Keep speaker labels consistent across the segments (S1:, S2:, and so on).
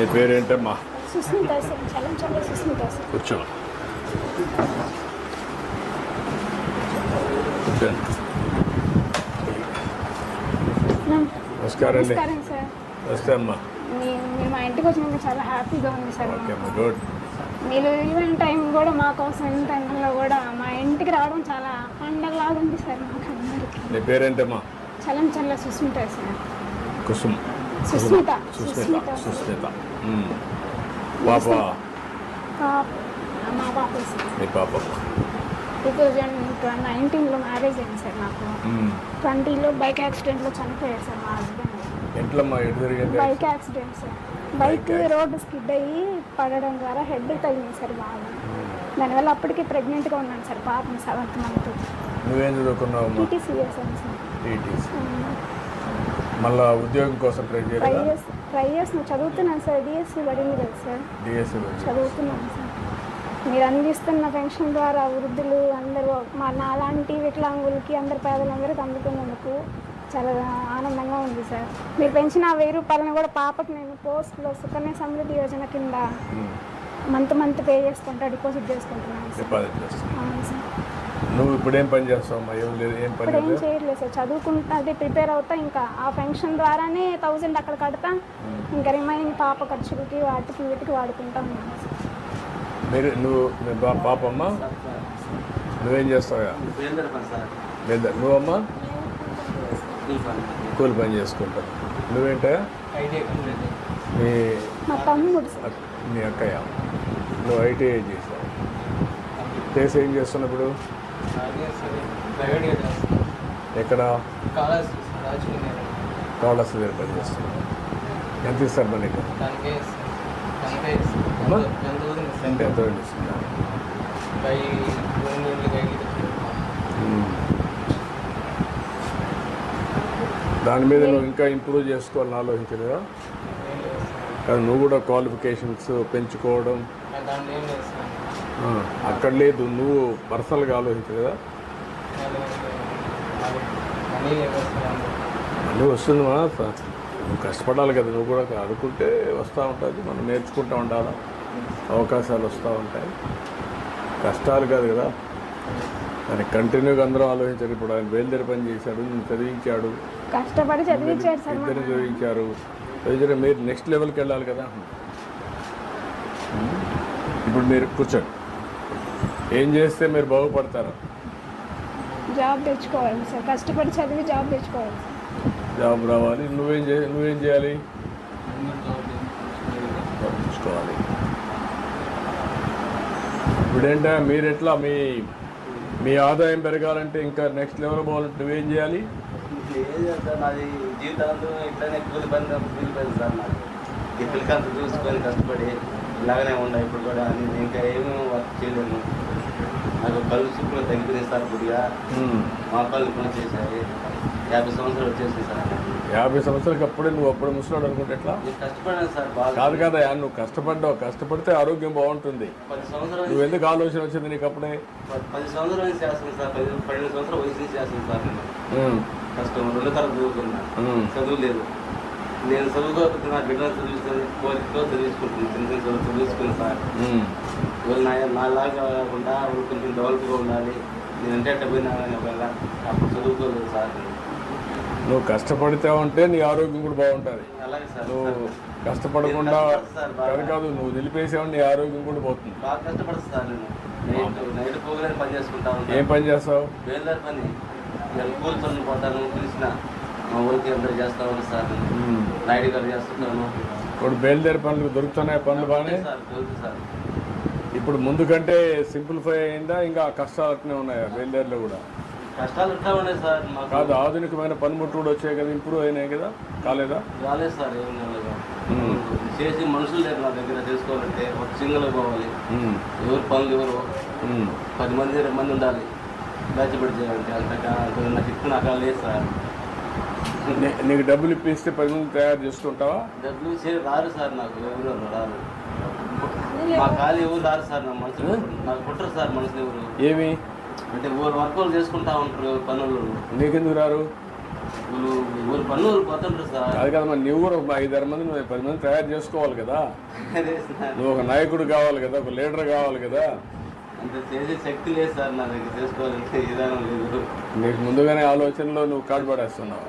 S1: నీ పేరేంటమ్మా?
S2: Susmita sir, Chalam Susmita sir.
S1: కూర్చో. కూర్చోండి. నమస్కారం అండి.
S2: నమస్కారం సార్.
S1: నమస్తే అమ్మా.
S2: మీరు మా ఇంటికి వచ్చినందుకు చాలా హ్యాపీగా ఉంది సార్.
S1: ఓకే అమ్మా, గుడ్.
S2: మీరు ఈవెంట్ టైం కూడా మా కోసం ఈవెంట్ టైంలో కూడా మా ఇంటికి రావడం చాలా పండగలాగా ఉంది సార్ మాకు అందరికీ.
S1: నీ పేరేంటమ్మా?
S2: చలం సుస్మిత సార్.
S1: కుసుమ్.
S2: సుస్మిత.
S1: సుస్మిత. పాప?
S2: మా పాప సార్.
S1: నీ పాప
S2: 2019లో మ్యారేజ్ అయింది సార్ నాకు. 20లో బైక్ యాక్సిడెంట్లో చనిపోయారు సార్ మా హస్బెండ్.
S1: ఎంట్లమ్మా? ఎటు జరిగింది?
S2: Bike accident sir. Bike road skid అయ్యి పడడం ద్వారా హెడ్ తగిలింది సార్ బాగా. దానివల్ల అప్పటికి ప్రెగ్నెంట్గా ఉన్నాను సార్, పాపం 7th month.
S1: నువ్వేం చదువుకున్నావు?
S2: టీటీసీ చేశాను సార్.
S1: టీటీసీ. మళ్ళా ఉద్యోగం కోసం ట్రై
S2: చేస్తున్నాను, చదువుతున్నాను సార్. డిఎస్సి పడింది కదా సార్,
S1: డిఎస్సి
S2: చదువుతున్నాను సార్. మీరు అందిస్తున్న పెన్షన్ ద్వారా వృద్ధులు అందరూ నాలాంటి వికలాంగులకి అందరు పేదలందరికీ అందుకున్నందుకు చాలా ఆనందంగా ఉంది సార్. మీరు పెంచిన 1000 రూపాయలని కూడా పాపకి నేను పోస్ట్లో సుకన్య సమృద్ధి యోజన కింద మంత్ పే చేసుకుంటా, డిపాజిట్ చేసుకుంటున్నాను సార్. అవును సార్.
S1: నువ్వు ఇప్పుడు ఏం పని చేస్తావు?
S2: ఇప్పుడు ఏం చేయట్లేదు సార్, చదువుకుంటా, అదే ప్రిపేర్ అవుతా. ఇంకా ఆ పెన్షన్ ద్వారానే 1000 అక్కడ కడతా, ఇంకా రిమైనింగ్ పాప ఖర్చులకి వాటికి వీటికి వాడుకుంటా ఉన్నాను సార్.
S1: నువ్వు పాపమ్మా, నువ్వేం చేస్తావా? నువ్వమ్మా కూలి పని చేసుకుంటావు. నువ్వేంటా?
S2: మా తమ్ముడు సార్.
S1: నీ అక్కయ్య. నువ్వు ఐటీఐ చేసావు. చేసి ఏం చేస్తున్నావు ఇప్పుడు? ఎక్కడ? కాళస్ దగ్గర పని చేస్తున్నావు. ఎంత ఇస్తారు మరి నీకు? ఎంత ఇస్తున్నా? దాని మీద నువ్వు ఇంకా ఇంప్రూవ్ చేసుకోవాలని ఆలోచించలేదా? కానీ నువ్వు కూడా క్వాలిఫికేషన్స్ పెంచుకోవడం అక్కడ లేదు, నువ్వు పర్సనల్గా ఆలోచించలేదా? అన్నీ వస్తుందా? నువ్వు కష్టపడాలి కదా, నువ్వు కూడా అనుకుంటే వస్తూ ఉంటుంది. మనం నేర్చుకుంటూ ఉండాలి, అవకాశాలు వస్తూ ఉంటాయి. కష్టాలు కాదు కదా, దాన్ని కంటిన్యూగా అందరూ ఆలోచించారు. ఇప్పుడు ఆయన బయలుదేరి పని చేశాడు, నేను చదివించాడు,
S2: కష్టపడి చదివించాడు సార్.
S1: ఇద్దరు చదివించారు. మీరు నెక్స్ట్ లెవెల్కి వెళ్ళాలి కదా. ఇప్పుడు మీరు కూర్చోండి. ఏం చేస్తే మీరు బాగుపడతారు?
S2: జాబ్ తెచ్చుకోవాలి సార్, కష్టపడి చదివి జాబ్ తెచ్చుకోవాలి సార్.
S1: జాబ్ రావాలి. నువ్వేం చేయాలి? తెచ్చుకోవాలి. ఇప్పుడేంటా మీరు ఎట్లా మీ ఆదాయం పెరగాలంటే, ఇంకా నెక్స్ట్ లెవెల్ పోవాలంటే నువ్వేం చేయాలి?
S3: నాది జీవితాంతం ఇట్లానే కూలి పని సార్. నాకు ఈ పిల్లకంత చూసుకొని కష్టపడి ఇలాగనే ఉన్నాయి. ఇప్పుడు కూడా నేను ఇంకా ఏమీ వర్క్ చేయలేను. నాకు కళ్ళు చూపులు తగ్గిపోయింది సార్. కొద్దిగా మా కళ్ళు పని చేశాయి. 50 సంవత్సరాలు వచ్చేసింది సార్.
S1: 50 సంవత్సరాలకి అప్పుడే నువ్వు అప్పుడు ముసలాడు అనుకుంటే ఎట్లా?
S3: కష్టపడాను సార్ బాగా.
S1: కాదు కదా, నువ్వు కష్టపడ్డావు. కష్టపడితే ఆరోగ్యం బాగుంటుంది.
S3: 10 సంవత్సరాలు.
S1: నువ్వు ఎందుకు ఆలోచన వచ్చింది నీకు అప్పుడే?
S3: 10 సంవత్సరాల నుంచి చేస్తాను సార్. 12 సంవత్సరాల వయసు నుంచి చేస్తాను సార్. నేను కష్టం 2 తరగతి చదువుకున్నా. చదువు లేదు. నేను చదువుకోకపోతే నా బిడ్డలు చదివిస్తుంది, కోరికతో చదివించుకుంటున్నాను. చిన్న చిన్న చదివించుకున్నాను సార్. వీళ్ళు నాలాగా కాకుండా వాళ్ళు కొంచెం డెవలప్గా ఉండాలి. నేనంటే అట్ట పోయినా ఒకవేళ అప్పుడు చదువుకోలేదు సార్.
S1: నువ్వు కష్టపడితే ఉంటే నీ ఆరోగ్యం కూడా బాగుంటుంది.
S3: అలాగే సార్.
S1: నువ్వు కష్టపడకుండా కాదు, నువ్వు నిలిపేసావు, నీ ఆరోగ్యం కూడా పోతుంది.
S3: బాగా కష్టపడుతుంది సార్. నేను నైట్ పోగలేని పని చేసుకుంటా ఉంటాను.
S1: ఏం పని చేస్తావు?
S3: బేల్దారి పని. కూలి పనులు పోతాను, పిలిచిన మా ఊరికి అందరూ చేస్తా ఉంటాను సార్. నాయుడు గారు చేస్తున్నాను.
S1: ఇప్పుడు బయలుదేరి పనులు దొరుకుతున్నాయి, పనులు బాగానే
S3: సార్. దొరుకుతుంది సార్.
S1: ఇప్పుడు ముందు కంటే సింప్లిఫై అయిందా? ఇంకా కష్టాలు అట్నే ఉన్నాయా బయలుదేరిలో కూడా?
S3: కష్టాలు ఇట్లా ఉన్నాయి సార్.
S1: కాదు, ఆధునికమైన పనిముట్లు కూడా వచ్చాయి కదా, ఇంప్రూవ్ అయినాయి కదా, కాలేదా?
S3: రాలేదు సార్. ఏం లేదు. చేసి మనుషులు లేరు నా దగ్గర. చేసుకోవాలంటే ఒక సింగల్ పోవాలి. ఎవరు పనులు ఎవరు 10 మంది 20 మంది ఉండాలి. బ్యాచ్బడి చేయాలంటే అంతగా నాకు ఇప్పుడు నాకు లేదు సార్.
S1: నీకు డబ్బులు ఇప్పిస్తే 10 మంది తయారు చేసుకుంటావా?
S3: డబ్బులు రారు సార్. నాకు ఎవరు రారు. మా ఖాళీ ఎవరు రారు సార్. నా మనుషులు నాకు పుట్టరు సార్. మనుషులు ఎవరు
S1: ఏమి
S3: అంటే ఊరు వర్కులు చేసుకుంటా ఉంటారు పనులు.
S1: నీకెందుకు రారు?
S3: ఊరు పనులు పోతుంటారు సార్.
S1: అది కదా మరి నువ్వు కూడా ఒక 5-6 మంది 10 మంది తయారు చేసుకోవాలి కదా.
S3: అదే సార్,
S1: నువ్వు ఒక నాయకుడు కావాలి కదా, ఒక లీడర్ కావాలి కదా.
S3: అంత చేసే శక్తి లేదు సార్ నా దగ్గర, చేసుకోవాలంటే విధానం లేదు.
S1: నీకు ముందుగానే ఆలోచనలో నువ్వు కాడు పడేస్తున్నావు.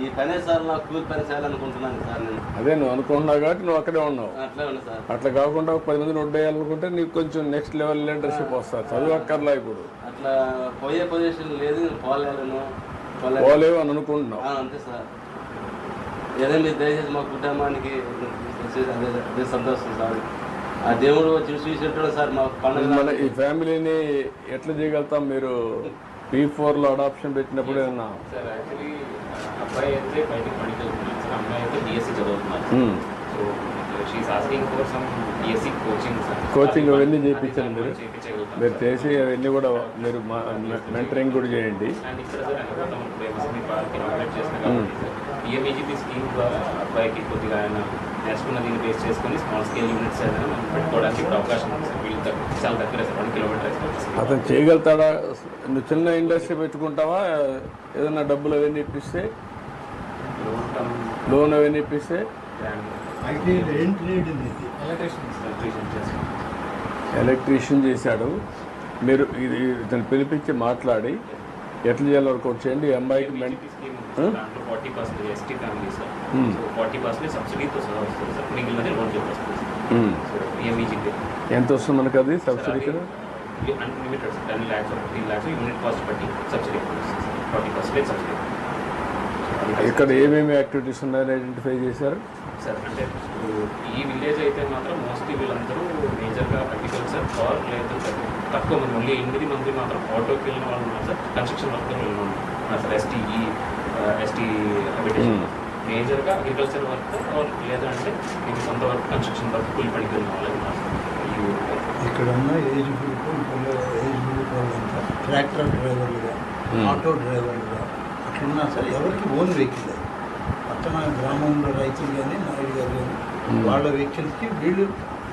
S3: ఈ పనే సార్ నాకు కూలి పని చేయాలనుకుంటున్నాను సార్ నేను.
S1: అదే నువ్వు అనుకుంటున్నావు కాబట్టి నువ్వు అక్కడే ఉన్నావు.
S3: అట్లా ఉంది సార్.
S1: అట్లా కాకుండా ఒక 10 మందిని వడ్డేయాలనుకుంటే నీకు కొంచెం నెక్స్ట్ లెవెల్ లీడర్షిప్ వస్తారు. చదువు అక్కర్లా ఇప్పుడు.
S3: అట్లా పోయే పొజిషన్ లేదు, నేను పోలేను.
S1: పోలేవు అని అనుకుంటున్నావు.
S3: అంతే సార్. ఏదో మీరు దయచేసి మా కుటుంబానికి అదే సంతోషం సార్. ఆ దేవుడు వచ్చి చూసేటాడు సార్ మా పండుగ.
S1: మన ఈ ఫ్యామిలీని ఎట్లా చేయగలుగుతాం? మీరు P4లో అడాప్షన్ పెట్టినప్పుడు ఏమన్నా?
S4: సార్ యాక్చువల్లీ అబ్బాయి అయితే బయటకు పనికి వెళ్తున్నాడు సార్, అమ్మాయి అయితే BSc చదువుతున్నారు. So she's asking for some BSc coaching sir.
S1: Coaching అవన్నీ చేయించండి మీరు.
S4: చేయించగలుగుతాం
S1: మీరు చేసి అవన్నీ కూడా మీరు మెంటరింగ్ కూడా చేయండి.
S4: అండ్ ఇక్కడ సార్ అనుకుంటాం ఇప్పుడు MSME పార్క్ ఇనాగ్రేట్ చేసిన కాబట్టి సార్ PMEGP స్కీమ్ ద్వారా అబ్బాయికి కొద్దిగా ఆయన నేర్చుకున్న దీన్ని బేస్ చేసుకొని స్మాల్ స్కేల్ యూనిట్స్ ఏదైనా మనం పెట్టుకోవడానికి ఇప్పుడు అవకాశం ఉంది సార్. వీళ్ళు చాలా దగ్గర సార్ 1 కిలోమీటర్.
S1: అతను చేయగలుగుతాడా? నువ్వు చిన్న ఇండస్ట్రీ పెట్టుకుంటావా? ఏదైనా డబ్బులు అవన్నీ ఇప్పిస్తే, లోన్ అవన్నీ ఇప్పిస్తే? ఎలక్ట్రీషియన్ చేశాడు. మీరు ఇది ఇతను పిలిపించి మాట్లాడి ఎట్లా చేయాలో వర్కౌట్ చేయండి. ఈ అమ్మాయికి
S4: దాంట్లో 40% ST ఫ్యామిలీ సార్. సో 40% సబ్సిడీతో సహా వస్తుంది సార్, మిగిలినది లోన్ వస్తుంది. సో PMEGP
S1: ఎంత వస్తుంది మనకు అది సబ్సిడీ కింద?
S4: Unlimited sir, 10 lakhs or 15 lakhs unit cost బట్టి సబ్సిడీ వస్తుంది సార్. 40% సబ్సిడీ.
S1: ఇక్కడ ఏమేమి యాక్టివిటీస్ ఉన్నాయని ఐడెంటిఫై చేశారు
S4: సార్? అంటే ఈ విలేజ్ అయితే మాత్రం మోస్ట్లీ వీళ్ళందరూ మేజర్గా అగ్రికల్చర్ ఆర్ లేదు సార్, తక్కువ మంది ఓన్లీ 8 మంది మాత్రం ఆటోకి వెళ్ళిన వాళ్ళు ఉన్నారు సార్. కన్స్ట్రక్షన్ వర్క్ వెళ్ళిన వాళ్ళు ఉన్నారు సార్. ST హ్యాబిటేషన్ మేజర్గా అగ్రికల్చర్ వర్క్ ఆర్ లేదంటే మీకు సొంత వర్క్ కన్స్ట్రక్షన్ వర్క్ కూలి పనికి వెళ్ళిన వాళ్ళు ఉన్నారు సార్.
S5: ఇక్కడ ఉన్న ఏజ్ గ్రూప్ వాళ్ళంతా ట్రాక్టర్ డ్రైవర్లుగా, ఆటో డ్రైవర్లుగా అట్లున్నా సార్. ఎవరికి ఓన్ వెహికల్ అది పక్కన గ్రామంలో రైతులు కానీ నాయుడు గారు కానీ వాళ్ళ వెహికల్కి వీళ్ళు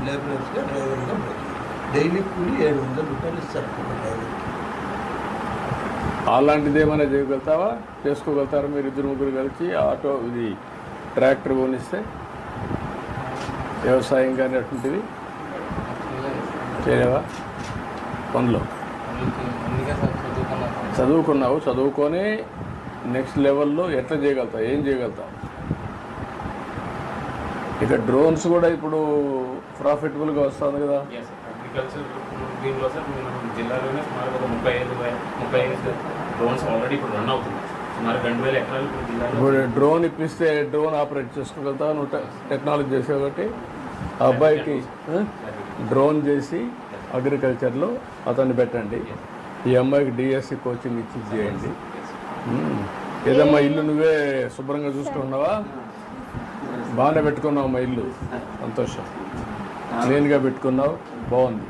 S5: లేబరర్స్గా డ్రైవర్గా పోతున్నారు. డైలీ కూలి 700 రూపాయలు ఇస్తారు ఒక డ్రైవర్కి.
S1: అలాంటిది ఏమైనా చేయగలుగుతావా? చేసుకోగలుగుతారా మీరు 2-3 కలిసి? ఆటో ఇది ట్రాక్టర్ కొనిస్తే వ్యవసాయం కానీ అటువంటివి చేయలేవా? పనులు చదువుకున్నావు, చదువుకొని నెక్స్ట్ లెవెల్లో ఎట్లా చేయగలుగుతావు? ఏం చేయగలుగుతావు? ఇక డ్రోన్స్ కూడా ఇప్పుడు ప్రాఫిటబుల్గా వస్తుంది కదా.
S4: అగ్రికల్చర్ దీనిలో సార్ మనం జిల్లాలోనే సుమారు ఒక 35 డ్రోన్స్ ఆల్రెడీ ఇప్పుడు రన్ అవుతుంది. సుమారు 2000 ఎకరాలు ఇప్పుడు జిల్లాలో.
S1: ఇప్పుడు డ్రోన్ ఇప్పిస్తే డ్రోన్ ఆపరేట్ చేసుకోగలుగుతావు నువ్వు? టెక్నాలజీ చేసే కాబట్టి ఆ అబ్బాయికి డ్రోన్ చేసి అగ్రికల్చర్లో అతన్ని పెట్టండి. ఈ అమ్మాయికి DSC కోచింగ్ ఇచ్చి చేయండి. ఏదమ్మా ఇల్లు నువ్వే శుభ్రంగా చూసుకున్నావా? బాగానే పెట్టుకున్నావు మా ఇల్లు, సంతోషం. క్లీన్గా పెట్టుకున్నావు, బాగుంది.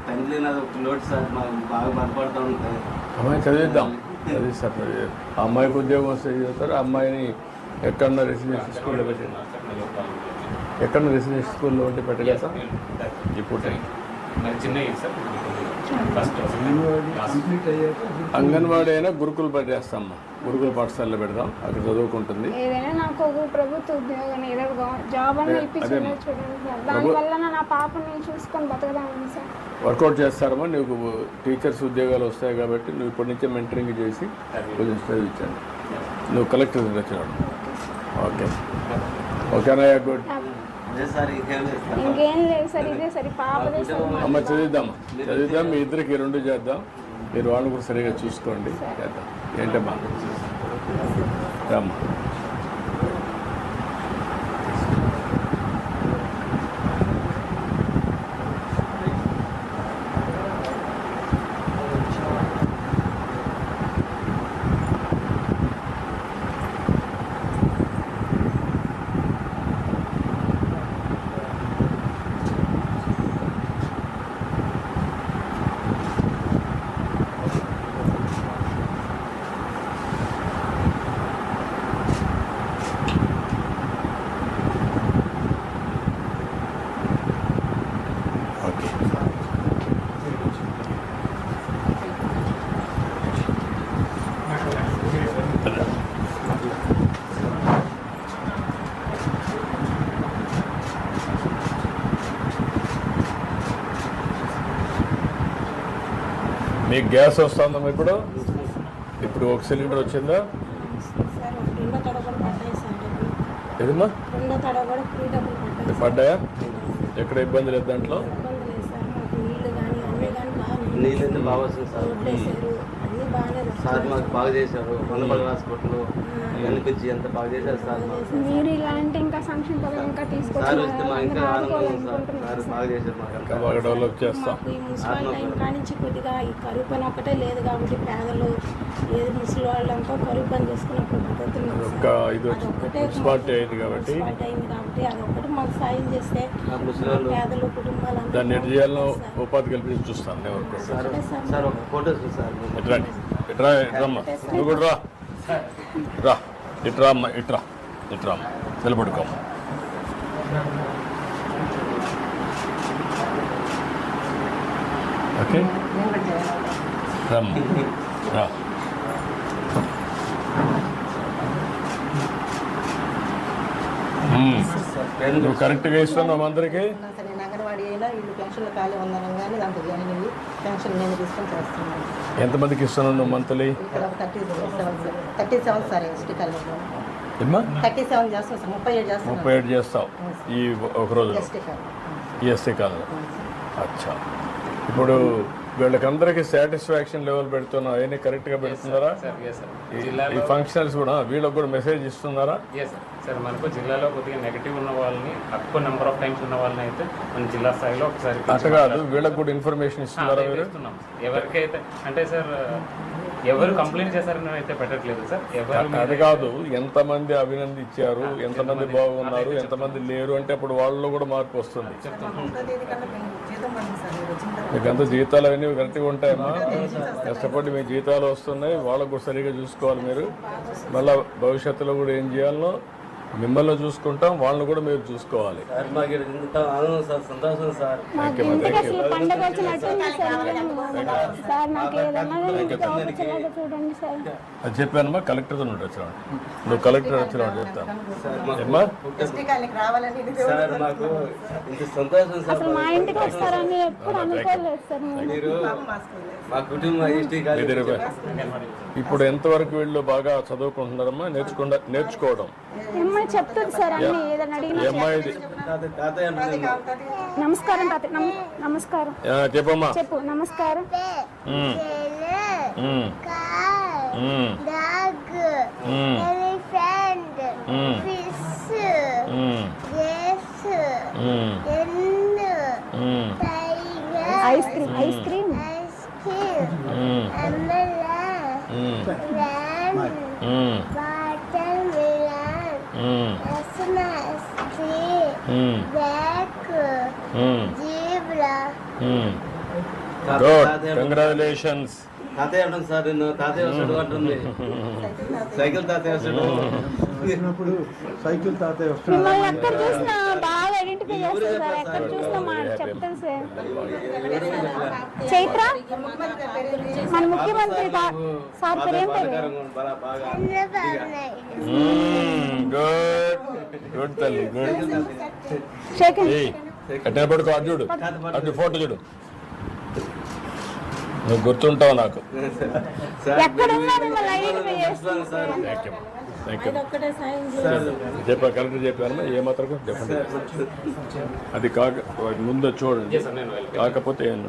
S3: తండ్రి నాది ఒక లోటు సార్, మాకు బాగా బలపడుతూ ఉంటాయి.
S1: అమ్మాయి చదివిద్దాం, చదివిస్తారు. ఆ అమ్మాయికి ఉద్యోగం వస్తే చదువుతారు. ఆ అమ్మాయిని ఎక్కడన్నా రెసిడెన్షియల్ స్కూల్లో పెట్టండి. ఎక్కడ రెసిడెన్షియల్ స్కూల్లో ఉంటే పెట్టగలుగుతా ఇప్పుడు?
S4: మరి చిన్న సార్ ఫస్ట్
S5: కంప్లీట్ అయ్యాక
S1: అంగన్వాడీ అయినా గురుకులు పెట్టేస్తామ్మా. గురుకుల పాఠశాలలో పెడదాం, అక్కడ చదువుకుంటుంది.
S2: ఏదైనా నాకు ఒక ప్రభుత్వ ఉద్యోగం ఏదో జాబ్ అని ఇప్పించలేదు చూడండి సార్. దానివల్ల నా పాపని చూసుకొని బతకదామని సార్.
S1: వర్కౌట్ చేస్తారమ్మా. నీకు టీచర్స్ ఉద్యోగాలు వస్తాయి కాబట్టి నువ్వు ఇప్పటి నుంచే మెంటరింగ్ చేసి కొంచెం చదివించాను. నువ్వు కలెక్టర్ వచ్చినాడు. ఓకే ఓకేనా? గుడ్.
S3: అదే సార్, ఇంకేం లేదు సార్.
S2: ఇంకేం లేదు సార్, ఇదే సరే పాపదే సార్.
S1: అమ్మ చదివిద్దాం, చదివిద్దాం. మీ ఇద్దరికి 2 చేద్దాం. మీరు వాళ్ళు కూడా సరిగా చూసుకోండి. చేద్దాం. ఏంటమ్మా రామ్మా. మీకు గ్యాస్ వస్తుందమ్మా ఇప్పుడు? ఇప్పుడు ఒక సిలిండర్ వచ్చిందా?
S6: సార్ రెండో తడవ కూడా పడ్డాయి సార్ డబ్బులు.
S1: ఏదమ్మా
S6: రెండో తడవ కూడా ఫ్రీ డబ్బులు పడ్డాయి సార్.
S1: పడ్డాయా? ఎక్కడ ఇబ్బంది లేదు దాంట్లో?
S6: ఇబ్బంది లేదు సార్. మాకు నీళ్లు కానీ అన్నీ కానీ బాగానే
S3: నీళ్ళు అయితే బాగా వస్తుంది సార్.
S6: రోడ్లు వేసారు, అన్నీ బాగానే
S3: సార్
S6: వస్తున్నాయి.
S3: మాకు బాగా చేశారు. మందపల్లి హాస్పిటల్ అనిపించి ఎంత బాగా చేశారు సార్ మాకు.
S2: మీరు ఇలాంటి ఇంకా సంక్షేమ పథకం ఇంకా
S3: సార్ వస్తే మా ఇంకా ఆనందం ఉంది సార్.
S2: తీసుకొచ్చి
S3: సార్ బాగా చేశారు మాకు.
S1: ఇంకా బాగా డెవలప్ చేస్తాం.
S6: మాకు ఈ మున్సిపల్ టైం కానించి కొద్దిగా ఈ కరువు పని ఒకటే లేదు కాబట్టి పేదలు ఏది ముసలి వాళ్ళంతా కరువు పని చేసుకున్నప్పుడు బతుకుతున్నారు
S1: ఒక
S6: సార్.
S1: ఇది వచ్చి
S6: అదొక్కటే
S1: మున్సిపాలిటీ అయింది కాబట్టి
S6: మున్సిపాలిటీ అయింది కాబట్టి అదొక్కటి మాకు సాయం చేస్తే
S3: ఆ ముసలి
S6: మా
S3: వాళ్ళు
S6: పేదలు కుటుంబాలంతా
S1: దాన్ని ఎటు చేయాలో ఉపాధి కల్పించి చూస్తాను నేను వరకు.
S3: సార్ సార్ ఒక ఫోటో వస్తుంది సార్.
S1: ఇట్రా ఇట్రా ఇట్రమ్మా, నువ్వు కూడా రా రా, ఇట్రా అమ్మా, ఇట్రా ఇట్రా అమ్మా, నిలబడుకోమ్మా. ఓకే రమ్మా, రా. నువ్వు కరెక్ట్గా ఇస్తున్నావు అందరికీ?
S7: సరే నేను అంగన్వాడీ అయినా వీళ్ళు పెన్షన్లు ఖాళీ ఉందనం కానీ దాంట్లో జాయిన్ అయ్యి పెన్షన్ నేను తీసుకొని చేస్తున్నాను.
S1: ఎంతమందికి ఇస్తున్నావు నువ్వు మంత్లీ?
S7: ఇక్కడ ఒక 37 సార్ ఎస్టీ కాలేజీలో
S1: ఏమ్మా
S7: 37 చేస్తాం సార్. 37 చేస్తాం
S1: 37 చేస్తావు ఈ ఒక రోజులో
S7: ఎస్టీ కాలేజ్.
S1: ఈఎస్సీ కాదు. అచ్చా, ఇప్పుడు వీళ్ళకందరికీ సాటిస్ఫాక్షన్ లెవెల్ పెడుతున్నావు, అవన్నీ కరెక్ట్గా పెడుతున్నారా?
S4: Sir yes sir.
S1: ఈ
S4: జిల్లాలో
S1: ఫంక్షనల్స్ కూడా వీళ్ళకి కూడా మెసేజ్ ఇస్తున్నారా?
S4: Yes sir. మనకు జిల్లాలో కొద్దిగా నెగిటివ్ ఉన్న వాళ్ళని, తక్కువ నెంబర్ ఆఫ్ టైమ్స్ ఉన్న వాళ్ళని అయితే మన జిల్లా స్థాయిలో ఒకసారి
S1: అట్లా కాదు, వీళ్ళకి కూడా ఇన్ఫర్మేషన్ ఇస్తున్నారా మీరు?
S4: ఇస్తున్నాం. ఎవరికైతే అంటే సార్ ఎవరు కంప్లైంట్ చేశారని అయితే పెట్టట్లేదు సార్. ఎవరు
S1: అది కాదు, ఎంతమంది అభినందించారు, ఎంతమంది బాగున్నారు, ఎంతమంది లేరు అంటే అప్పుడు వాళ్ళలో కూడా మార్పు వస్తుంది.
S7: జీతం పడింది సార్ మీరు వచ్చిన తర్వాత.
S1: మీకు అంత జీతాలు అవన్నీ కరెక్ట్గా ఉంటాయమ్మా? కష్టపడి మీ జీతాలు వస్తున్నాయి, వాళ్ళకు కూడా సరిగ్గా చూసుకోవాలి మీరు. మళ్ళీ భవిష్యత్తులో కూడా ఏం చేయాలో మిమ్మల్ని చూసుకుంటాం, వాళ్ళని కూడా మీరు చూసుకోవాలి.
S3: సార్ మాకు ఇక్కడ ఇంత ఆనందం సార్, సంతోషం సార్.
S2: మాకు ఇంటికి అసలు పండగ వచ్చినట్టుంది సార్. సార్ నాకు ఏదన్నా వచ్చేలాగా చూడండి సార్.
S1: అది చెప్పానమ్మా, కలెక్టర్తో నువ్వు వచ్చినాడు, నువ్వు కలెక్టర్ వచ్చినాడు చెప్తాను.
S3: సార్ మాకు
S1: ఏమ్మా
S7: ఎస్టీ కాలనీకి రావాలని ఇది
S3: సార్ మాకు ఇంత సంతోషం సార్.
S2: అసలు మా ఇంటికి వస్తారని ఎప్పుడు అనుకోలేదు సార్ నేను.
S3: మీరు మా కుటుంబం ఎస్టీ కాలేజీ
S1: ఇప్పుడు ఎంతవరకు వీళ్ళు బాగా చదువుకుంటున్నారమ్మా? నేర్చుకోవడం
S2: అమ్మాయి చెప్తుంది సార్ అన్ని ఏదైనా అడిగినా.
S1: అమ్మాయిది
S3: తాతయ్య అంటుంది.
S2: నమస్కారం తాత, నమస్కారం
S1: చెప్పమ్మా.
S2: చెప్పు. నమస్కారం.
S1: Um. Um. Um. Um. Um. Um. Um. Um.
S2: Ice cream, ice cream.
S1: Um. Um. Um. Good, congratulations.
S3: తాతయ్య అంటుంది సార్, నిన్ను తాతయ్య వస్తాడు అంటుంది. సైకిల్ తాతయ్య వస్తాడు.
S5: వచ్చినప్పుడు సైకిల్ తాతయ్య వస్తున్నాడు.
S2: మిమ్మల్ని ఎక్కడ చూసినా బాగా ఐడెంటిఫై చేస్తారు సార్. ఎక్కడ చూసినా మాట చెప్తాను సార్. చైత్ర మన ముఖ్యమంత్రి సార్ పేరు ఏం పేరు?
S1: గుడ్ గుడ్ తల్లి, గుడ్.
S2: శేఖర్.
S1: ఎట్లా పడుకో, అటు చూడు, అటు ఫోటో చూడు, నువ్వు గుర్తుంటావు నాకు.
S2: ఎక్కడ ఉన్నా మిమ్మల్ని ఐడెంటిఫై చేస్తాను sir.
S1: Thank you, thank you.
S6: ఆయన ఒక్కటే సాయం చేయాలి.
S1: చెప్పా, కరెక్ట్ చెప్పాను. ఏ మాత్రం చెప్పండి, అది కాక ముందు చూడండి,
S4: Yes, sir, నేను
S1: కాకపోతే ఏం